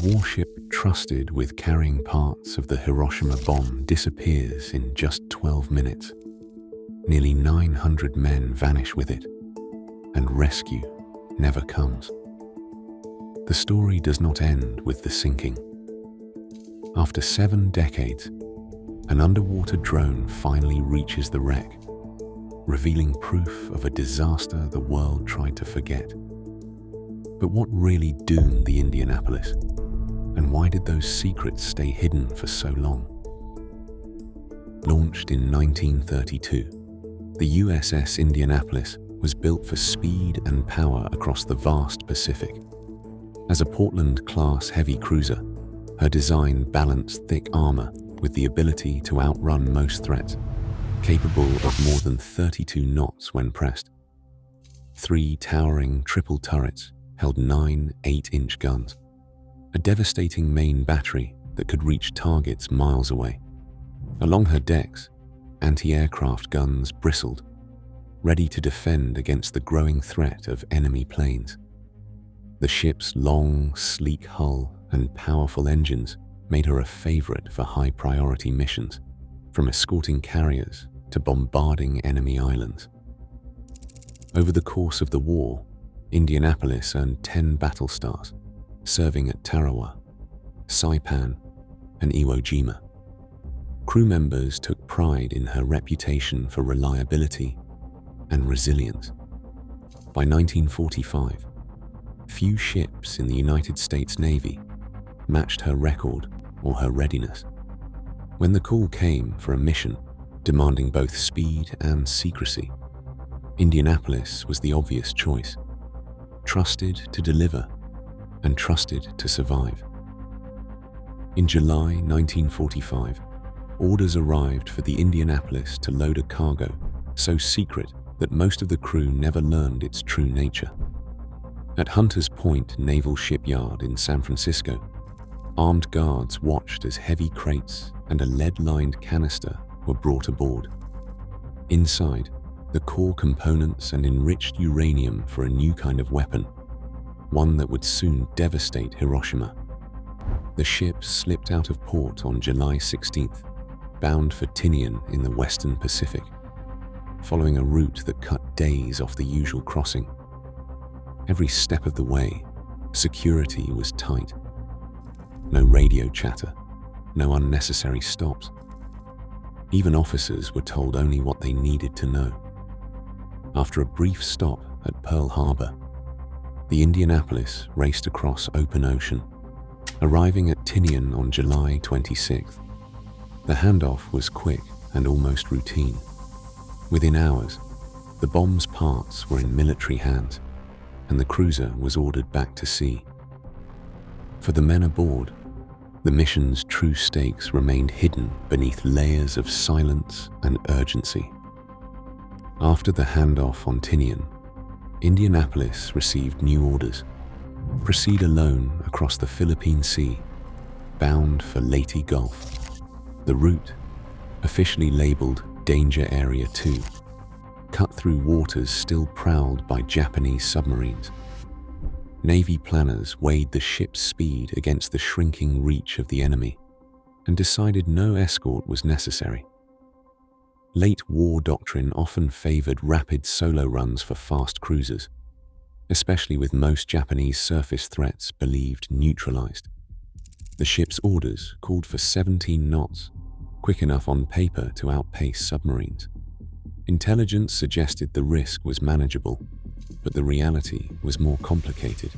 warship trusted with carrying parts of the Hiroshima bomb disappears in just 12 minutes. Nearly 900 men vanish with it, and rescue never comes. The story does not end with the sinking. After 7 decades, an underwater drone finally reaches the wreck, revealing proof of a disaster the world tried to forget. But what really doomed the Indianapolis? And why did those secrets stay hidden for so long? Launched in 1932, the USS Indianapolis was built for speed and power across the vast Pacific. As a Portland-class heavy cruiser, her design balanced thick armor with the ability to outrun most threats, capable of more than 32 knots when pressed. 3 towering triple turrets held 9 8-inch guns, a devastating main battery that could reach targets miles away. Along her decks, anti-aircraft guns bristled, ready to defend against the growing threat of enemy planes. The ship's long, sleek hull and powerful engines made her a favorite for high-priority missions, from escorting carriers to bombarding enemy islands. Over the course of the war, Indianapolis earned 10 battle stars, serving at Tarawa, Saipan, and Iwo Jima. Crew members took pride in her reputation for reliability and resilience. By 1945, few ships in the United States Navy matched her record or her readiness. When the call came for a mission demanding both speed and secrecy, Indianapolis was the obvious choice. Trusted to deliver and trusted to survive. In July 1945, orders arrived for the Indianapolis to load a cargo so secret that most of the crew never learned its true nature. At Hunters Point Naval Shipyard in San Francisco, armed guards watched as heavy crates and a lead-lined canister were brought aboard. Inside, the core components and enriched uranium for a new kind of weapon, one that would soon devastate Hiroshima. The ship slipped out of port on July 16th, bound for Tinian in the Western Pacific, following a route that cut days off the usual crossing. Every step of the way, security was tight. No radio chatter, no unnecessary stops. Even officers were told only what they needed to know. After a brief stop at Pearl Harbor, the Indianapolis raced across open ocean, arriving at Tinian on July 26th. The handoff was quick and almost routine. Within hours, the bomb's parts were in military hands, and the cruiser was ordered back to sea. For the men aboard, the mission's true stakes remained hidden beneath layers of silence and urgency. After the handoff on Tinian, Indianapolis received new orders. Proceed alone across the Philippine Sea, bound for Leyte Gulf. The route, officially labeled Danger Area 2, cut through waters still prowled by Japanese submarines. Navy planners weighed the ship's speed against the shrinking reach of the enemy and decided no escort was necessary. Late war doctrine often favored rapid solo runs for fast cruisers, especially with most Japanese surface threats believed neutralized. The ship's orders called for 17 knots, quick enough on paper to outpace submarines. Intelligence suggested the risk was manageable, but the reality was more complicated.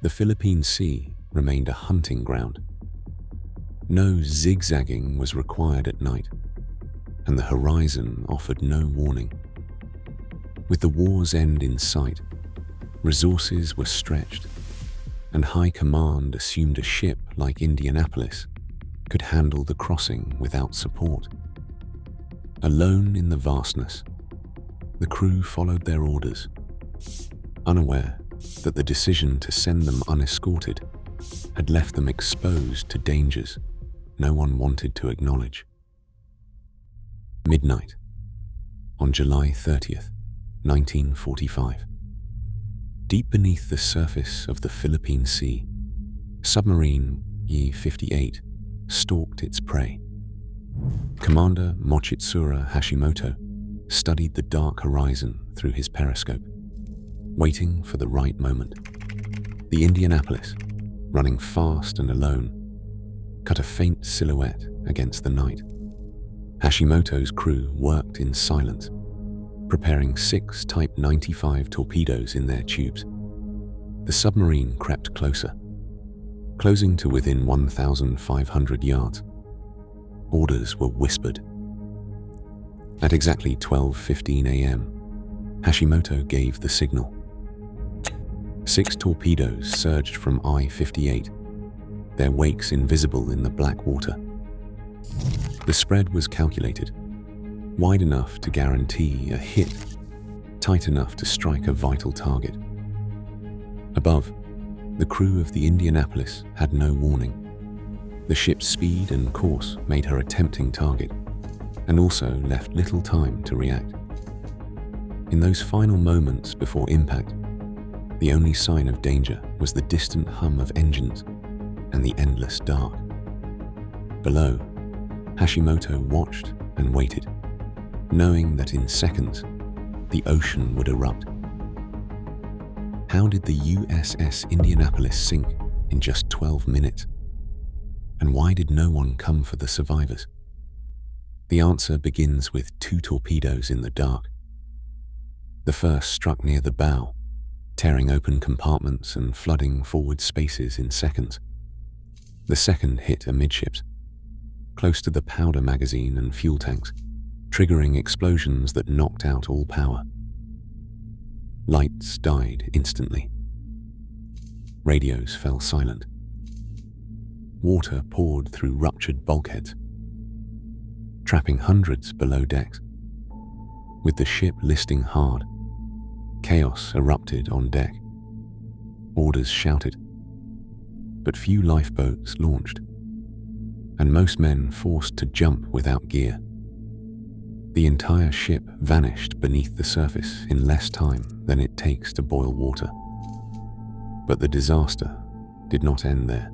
The Philippine Sea remained a hunting ground. No zigzagging was required at night, and the horizon offered no warning. With the war's end in sight, resources were stretched, and High Command assumed a ship like Indianapolis could handle the crossing without support. Alone in the vastness, the crew followed their orders, unaware that the decision to send them unescorted had left them exposed to dangers no one wanted to acknowledge. Midnight, on July 30th, 1945. Deep beneath the surface of the Philippine Sea, Submarine E-58 stalked its prey. Commander Mochitsura Hashimoto studied the dark horizon through his periscope, waiting for the right moment. The Indianapolis, running fast and alone, cut a faint silhouette against the night. Hashimoto's crew worked in silence, preparing 6 Type 95 torpedoes in their tubes. The submarine crept closer, closing to within 1,500 yards. Orders were whispered. At exactly 12:15 a.m., Hashimoto gave the signal. 6 torpedoes surged from I-58, their wakes invisible in the black water. The spread was calculated, wide enough to guarantee a hit, tight enough to strike a vital target. Above, the crew of the Indianapolis had no warning. The ship's speed and course made her a tempting target, and also left little time to react. In those final moments before impact, the only sign of danger was the distant hum of engines and the endless dark. Below, Hashimoto watched and waited, knowing that in seconds, the ocean would erupt. How did the USS Indianapolis sink in just 12 minutes? And why did no one come for the survivors? The answer begins with 2 torpedoes in the dark. The first struck near the bow, tearing open compartments and flooding forward spaces in seconds. The second hit amidships, close to the powder magazine and fuel tanks, triggering explosions that knocked out all power. Lights died instantly. Radios fell silent. Water poured through ruptured bulkheads, trapping hundreds below decks. With the ship listing hard, chaos erupted on deck. Orders shouted, but few lifeboats launched, and most men forced to jump without gear. The entire ship vanished beneath the surface in less time than it takes to boil water. But the disaster did not end there.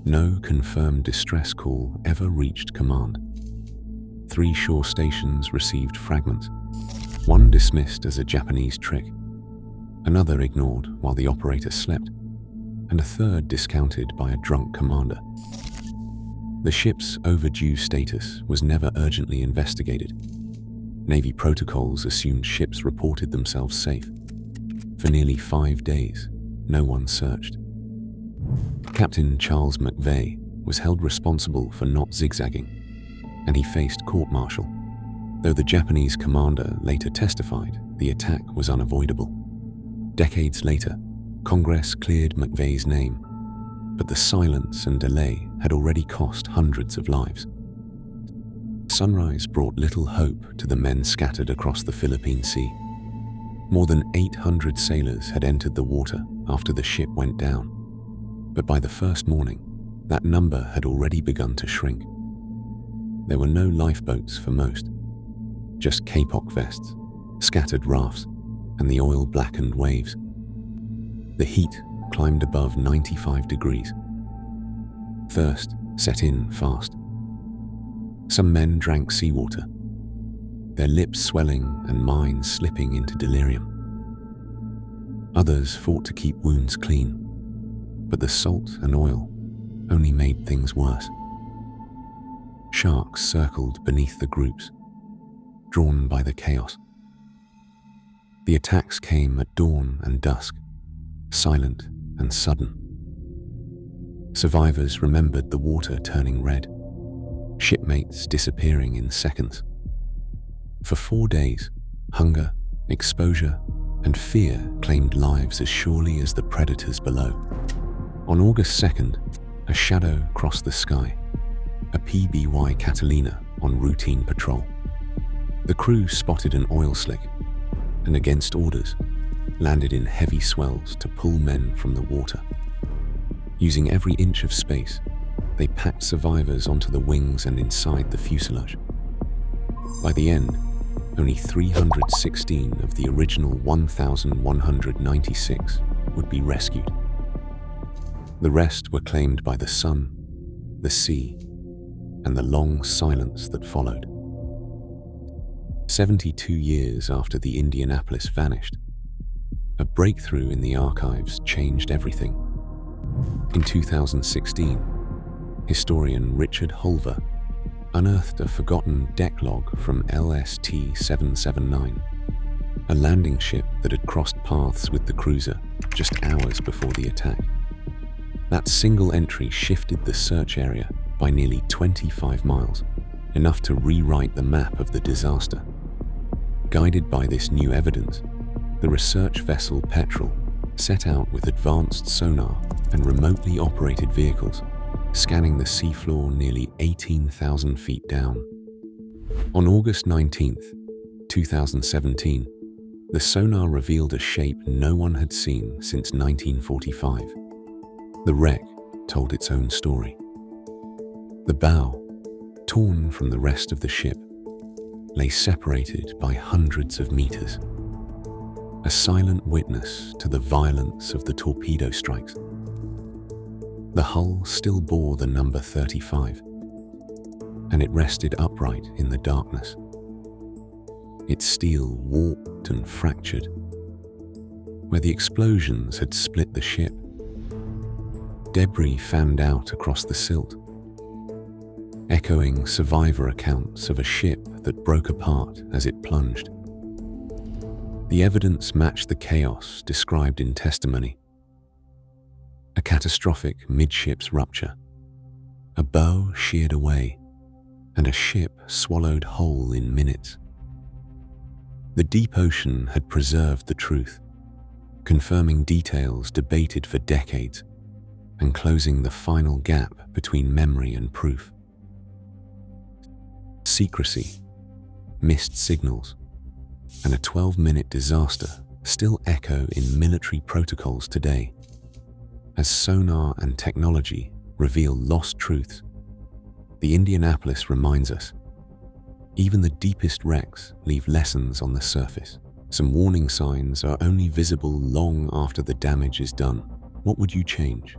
No confirmed distress call ever reached command. 3 shore stations received fragments, one dismissed as a Japanese trick, another ignored while the operator slept, and a third discounted by a drunk commander. The ship's overdue status was never urgently investigated. Navy protocols assumed ships reported themselves safe. For nearly 5 days, no one searched. Captain Charles McVeigh was held responsible for not zigzagging, and he faced court-martial, though the Japanese commander later testified the attack was unavoidable. Decades later, Congress cleared McVeigh's name, but the silence and delay had already cost hundreds of lives. Sunrise brought little hope to the men scattered across the Philippine Sea. More than 800 sailors had entered the water after the ship went down, but by the first morning, that number had already begun to shrink. There were no lifeboats for most, just kapok vests, scattered rafts, and the oil-blackened waves. The heat climbed above 95 degrees. Thirst set in fast. Some men drank seawater, their lips swelling and minds slipping into delirium. Others fought to keep wounds clean, but the salt and oil only made things worse. Sharks circled beneath the groups, drawn by the chaos. The attacks came at dawn and dusk, silent and sudden. Survivors remembered the water turning red, shipmates disappearing in seconds. For 4 days, hunger, exposure, and fear claimed lives as surely as the predators below. On August 2nd, a shadow crossed the sky, a PBY Catalina on routine patrol. The crew spotted an oil slick, and against orders, landed in heavy swells to pull men from the water. Using every inch of space, they packed survivors onto the wings and inside the fuselage. By the end, only 316 of the original 1,196 would be rescued. The rest were claimed by the sun, the sea, and the long silence that followed. 72 years after the Indianapolis vanished, a breakthrough in the archives changed everything. In 2016, historian Richard Hulver unearthed a forgotten deck log from LST-779, a landing ship that had crossed paths with the cruiser just hours before the attack. That single entry shifted the search area by nearly 25 miles, enough to rewrite the map of the disaster. Guided by this new evidence, the research vessel Petrel set out with advanced sonar and remotely operated vehicles, scanning the seafloor nearly 18,000 feet down. On August 19, 2017, the sonar revealed a shape no one had seen since 1945. The wreck told its own story. The bow, torn from the rest of the ship, lay separated by hundreds of meters, a silent witness to the violence of the torpedo strikes. The hull still bore the number 35, and it rested upright in the darkness. Its steel warped and fractured. Where the explosions had split the ship, debris fanned out across the silt, echoing survivor accounts of a ship that broke apart as it plunged. The evidence matched the chaos described in testimony. A catastrophic midships rupture, a bow sheared away, and a ship swallowed whole in minutes. The deep ocean had preserved the truth, confirming details debated for decades and closing the final gap between memory and proof. Secrecy, missed signals, and a 12-minute disaster still echo in military protocols today. As sonar and technology reveal lost truths, the Indianapolis reminds us, even the deepest wrecks leave lessons on the surface. Some warning signs are only visible long after the damage is done. What would you change?